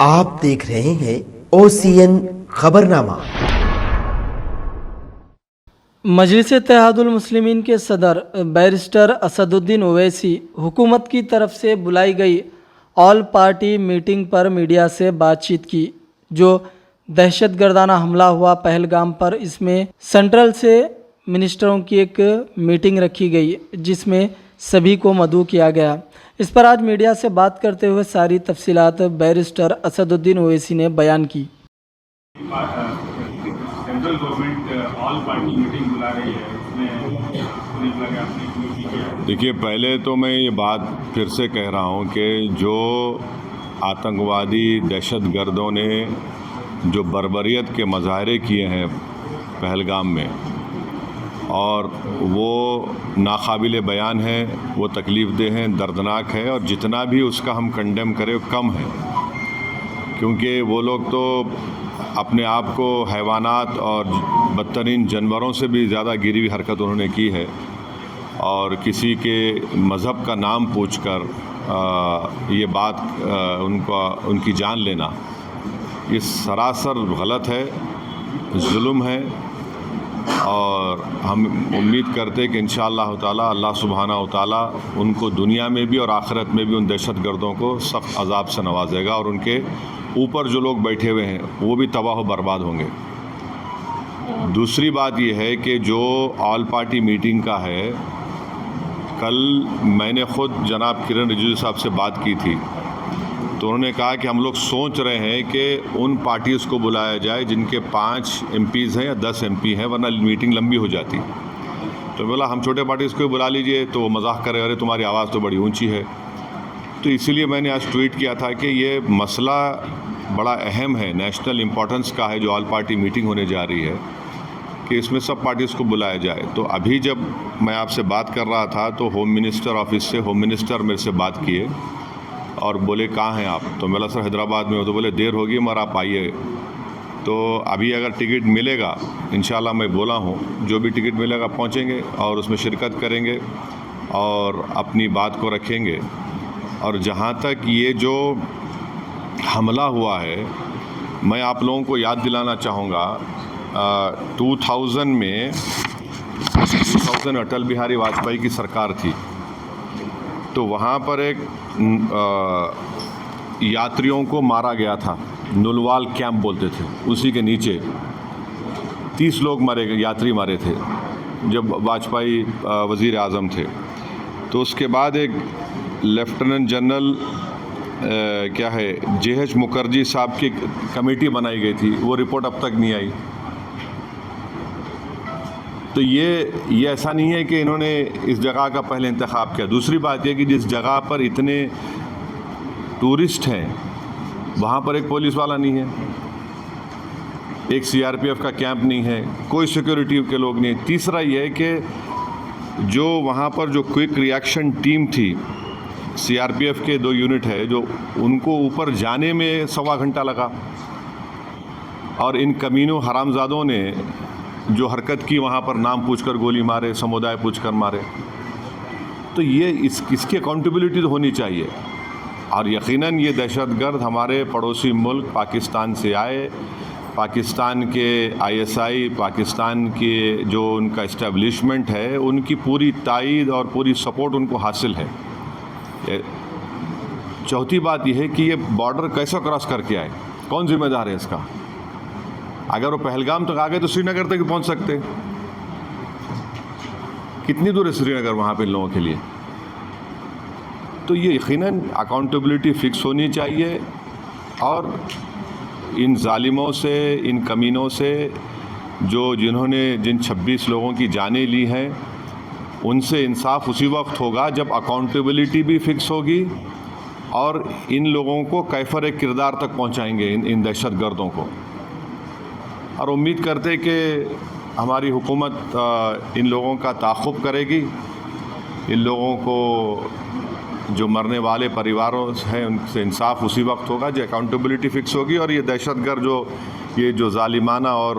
आप देख रहे हैं OCN खबरनामा। मजलिस इत्तेहादुल मुस्लिमीन के सदर बैरिस्टर असदुद्दीन ओवैसी हुकूमत की तरफ से बुलाई गई ऑल पार्टी मीटिंग पर मीडिया से बातचीत की। जो दहशतगर्दाना हमला हुआ पहलगाम पर, इसमें सेंट्रल से मिनिस्टरों की एक मीटिंग रखी गई जिसमें सभी को मदऊ किया गया। इस पर आज मीडिया से बात करते हुए सारी तफसीलात बैरिस्टर असदुद्दीन ओवैसी ने बयान की। Central government all party meeting बुला रही है, उसमें देखिए, पहले तो मैं ये बात फिर से कह रहा हूँ कि जो आतंकवादी दहशतगर्दों ने जो बर्बरियत के मज़ाहरे किए हैं पहलगाम में, और वो नाकाबिले बयान है, वो तकलीफ़देह हैं, दर्दनाक है, और जितना भी उसका हम कंडेम करें कम है, क्योंकि वो लोग तो अपने आप को हैवानात और बदतरीन जानवरों से भी ज़्यादा गिरी हुई हरकत उन्होंने की है। और किसी के मज़हब का नाम पूछकर ये बात उनकी जान लेना, ये सरासर गलत है, जुल्म है। और हम उम्मीद करते हैं कि इंशाअल्लाह ताला अल्लाह सुब्हानहू तआला उनको दुनिया में भी और आखिरत में भी उन दहशतगर्दों को सख्त अज़ाब से नवाजेगा, और उनके ऊपर जो लोग बैठे हुए हैं वो भी तबाह व बर्बाद होंगे। दूसरी बात ये है कि जो ऑल पार्टी मीटिंग का है, कल मैंने ख़ुद जनाब किरण रिजिजू साहब से बात की थी, तो उन्होंने कहा कि हम लोग सोच रहे हैं कि उन पार्टीज़ को बुलाया जाए जिनके 5 MPs हैं या 10 MP हैं, वरना मीटिंग लंबी हो जाती। तो बोला हम छोटे पार्टीज़ को बुला लीजिए, तो वो मजाक करे, अरे तुम्हारी आवाज़ तो बड़ी ऊंची है। तो इसीलिए मैंने आज ट्वीट किया था कि ये मसला बड़ा अहम है, नेशनल इम्पोर्टेंस का है, जो ऑल पार्टी मीटिंग होने जा रही है, कि इसमें सब पार्टीज़ को बुलाया जाए। तो अभी जब मैं आपसे बात कर रहा था तो होम मिनिस्टर ऑफिस से होम मिनिस्टर मेरे से बात किए और बोले कहाँ हैं आप? तो मैं सर हैदराबाद में हो। तो बोले देर होगी मगर आप आइए। तो अभी अगर टिकट मिलेगा, इंशाल्लाह मैं बोला हूँ, जो भी टिकट मिलेगा पहुँचेंगे और उसमें शिरकत करेंगे और अपनी बात को रखेंगे। और जहाँ तक ये जो हमला हुआ है, मैं आप लोगों को याद दिलाना चाहूँगा, 2000 में अटल बिहारी वाजपेयी की सरकार थी, तो वहाँ पर एक यात्रियों को मारा गया था, नुलवाल कैंप बोलते थे, उसी के नीचे 30 लोग मारे गए, यात्री मारे थे जब वाजपेयी वज़ीर आज़म थे। तो उसके बाद एक लेफ्टिनेंट जनरल JH मुखर्जी साहब की कमेटी बनाई गई थी, वो रिपोर्ट अब तक नहीं आई। तो ये ऐसा नहीं है कि इन्होंने इस जगह का पहले इंतखाब किया। दूसरी बात यह कि जिस जगह पर इतने टूरिस्ट हैं वहाँ पर एक पुलिस वाला नहीं है, एक CRPF का कैंप नहीं है, कोई सिक्योरिटी के लोग नहीं है। तीसरा ये है कि जो वहाँ पर जो क्विक रिएक्शन टीम थी, CRPF के 2 यूनिट है, जो उनको ऊपर जाने में 1.25 घंटा लगा, और इन कमीनों हरामजादों ने जो हरकत की, वहाँ पर नाम पूछकर गोली मारे, समुदाय पूछकर मारे। तो ये इसकी अकाउंटेबिलिटी तो होनी चाहिए। और यकीनन ये दहशतगर्द हमारे पड़ोसी मुल्क पाकिस्तान से आए, पाकिस्तान के ISI, पाकिस्तान के जो उनका इस्टेब्लिशमेंट है, उनकी पूरी तायीद और पूरी सपोर्ट उनको हासिल है। चौथी बात यह है कि ये बॉर्डर कैसे क्रॉस करके आए, कौन जिम्मेदार है इसका? अगर वो पहलगाम तक आ गए तो श्रीनगर तक भी पहुंच सकते। कितनी दूर है श्रीनगर वहाँ पे इन लोगों के लिए? तो ये यकीनन अकाउंटेबिलिटी फिक्स होनी चाहिए, और इन जालिमों से, इन कमीनों से, जिन्होंने जिन 26 लोगों की जानें ली हैं, उनसे इंसाफ उसी वक्त होगा जब अकाउंटेबिलिटी भी फिक्स होगी और इन लोगों को कैफर किरदार तक पहुंचाएंगे, इन दहशतगर्दों को। और उम्मीद करते कि हमारी हुकूमत इन लोगों का ताक़ुब करेगी, इन लोगों को जो मरने वाले परिवारों हैं उनसे इंसाफ उसी वक्त होगा जब अकाउंटेबिलिटी फ़िक्स होगी। और ये दहशतगर्द ये जो ज़ालिमाना और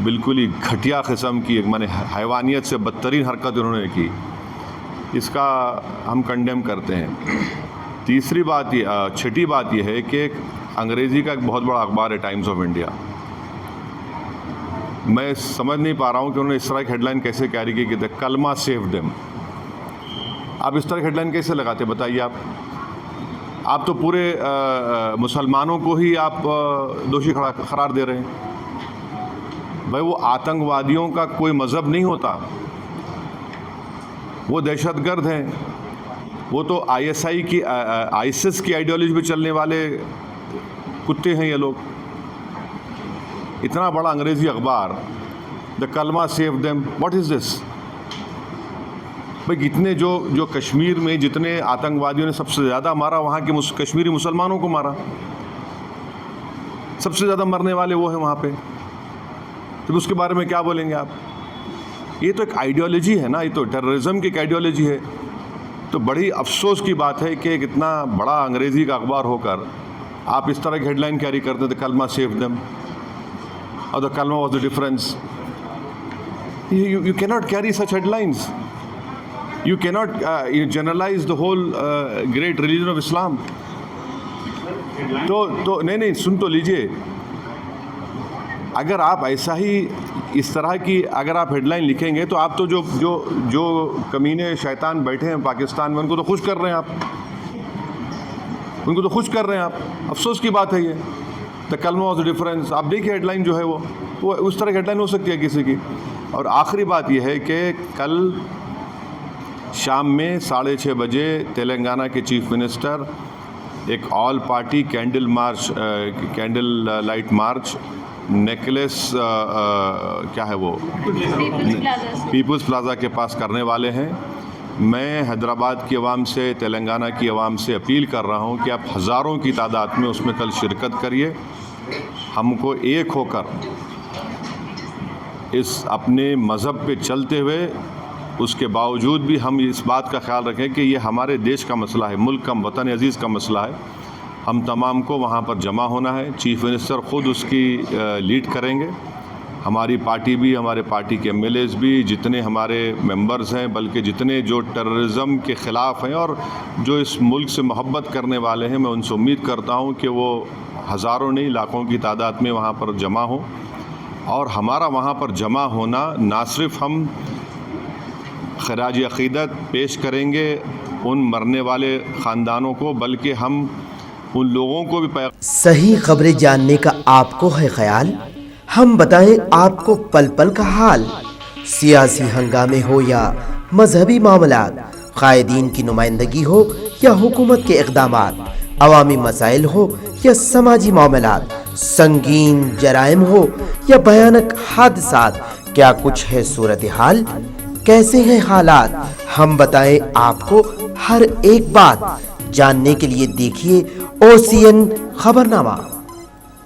बिल्कुल ही घटिया किस्म की, माने हैवानियत से बदतरीन हरकत उन्होंने की, इसका हम कंडेम करते हैं। छठी बात यह है कि अंग्रेज़ी का एक बहुत बड़ा अखबार है टाइम्स ऑफ इंडिया। मैं समझ नहीं पा रहा हूँ कि उन्होंने इस तरह की हेडलाइन कैसे कैरी की द कलमा सेव देम। आप इस तरह की हेडलाइन कैसे लगाते बताइए आप तो पूरे मुसलमानों को ही आप दोषी करार दे रहे हैं। भाई वो आतंकवादियों का कोई मज़हब नहीं होता, वो दहशतगर्द हैं, वो तो आईएसआई की आईसिस की आइडियोलॉजी पे चलने वाले कुत्ते हैं ये लोग। इतना बड़ा अंग्रेज़ी अखबार द कलमा save them, what is this? भाई इतने जो कश्मीर में जितने आतंकवादियों ने सबसे ज़्यादा मारा, वहाँ के कश्मीरी मुसलमानों को मारा, सबसे ज़्यादा मरने वाले वो हैं वहाँ पे, तो उसके बारे में क्या बोलेंगे आप? ये तो एक आइडियोलॉजी है ना, ये तो टेररिज्म की एक आइडियोलॉजी है। तो बड़ी अफसोस की बात है कि इतना बड़ा अंग्रेज़ी का अखबार होकर आप इस तरह की हेडलाइन कैरी करते थे, कलमा सेव देम और द कलमा was the difference. You cannot carry such headlines. You cannot generalize the whole great religion of Islam. तो नहीं सुन तो लीजिए, अगर आप ऐसा ही इस तरह की अगर आप हेडलाइन लिखेंगे तो आप तो जो कमीने शैतान बैठे हैं पाकिस्तान में उनको तो खुश कर रहे हैं आप, उनको तो खुश कर रहे हैं आप। अफसोस की बात है ये। द कलमा वॉज द डिफरेंस, आप देखिए हेडलाइन जो है वो उस तरह की हेडलाइन हो सकती है किसी की। और आखिरी बात यह है कि कल शाम में 6:30 बजे तेलंगाना के चीफ मिनिस्टर एक all party candle light march necklace क्या है वो पीपल्स प्लाजा के पास करने वाले हैं। मैं हैदराबाद की आवाम से, तेलंगाना की आवाम से अपील कर रहा हूं कि आप हज़ारों की तादाद में उसमें कल शिरकत करिए। हमको एक होकर इस अपने मज़हब पे चलते हुए उसके बावजूद भी हम इस बात का ख्याल रखें कि ये हमारे देश का मसला है, मुल्क का, वतन अज़ीज़ का मसला है। हम तमाम को वहाँ पर जमा होना है। चीफ़ मिनिस्टर ख़ुद उसकी लीड करेंगे, हमारी पार्टी भी, हमारे पार्टी के एमएलएज़ भी, जितने हमारे मेंबर्स हैं, बल्कि जितने जो टेररिज्म के ख़िलाफ़ हैं और जो इस मुल्क से मोहब्बत करने वाले हैं, मैं उनसे उम्मीद करता हूँ कि वो हज़ारों नहीं लाखों की तादाद में वहाँ पर जमा हों। और हमारा वहाँ पर जमा होना ना सिर्फ हम खराज अक़ीदत पेश करेंगे उन मरने वाले ख़ानदानों को, बल्कि हम उन लोगों को भी सही खबरें जानने का आपको है ख्याल? हम बताएं आपको पल पल का हाल। सियासी हंगामे हो या मजहबी मामलात, कायदीन की नुमाइंदगी हो या हुकूमत के इक़दामात, अवामी मसाइल हो या समाजी मामलात, संगीन जराइम हो या भयानक हादसात, क्या कुछ है सूरत हाल, कैसे हैं हालात, हम बताएं आपको हर एक बात। जानने के लिए देखिए OCN खबरनामा।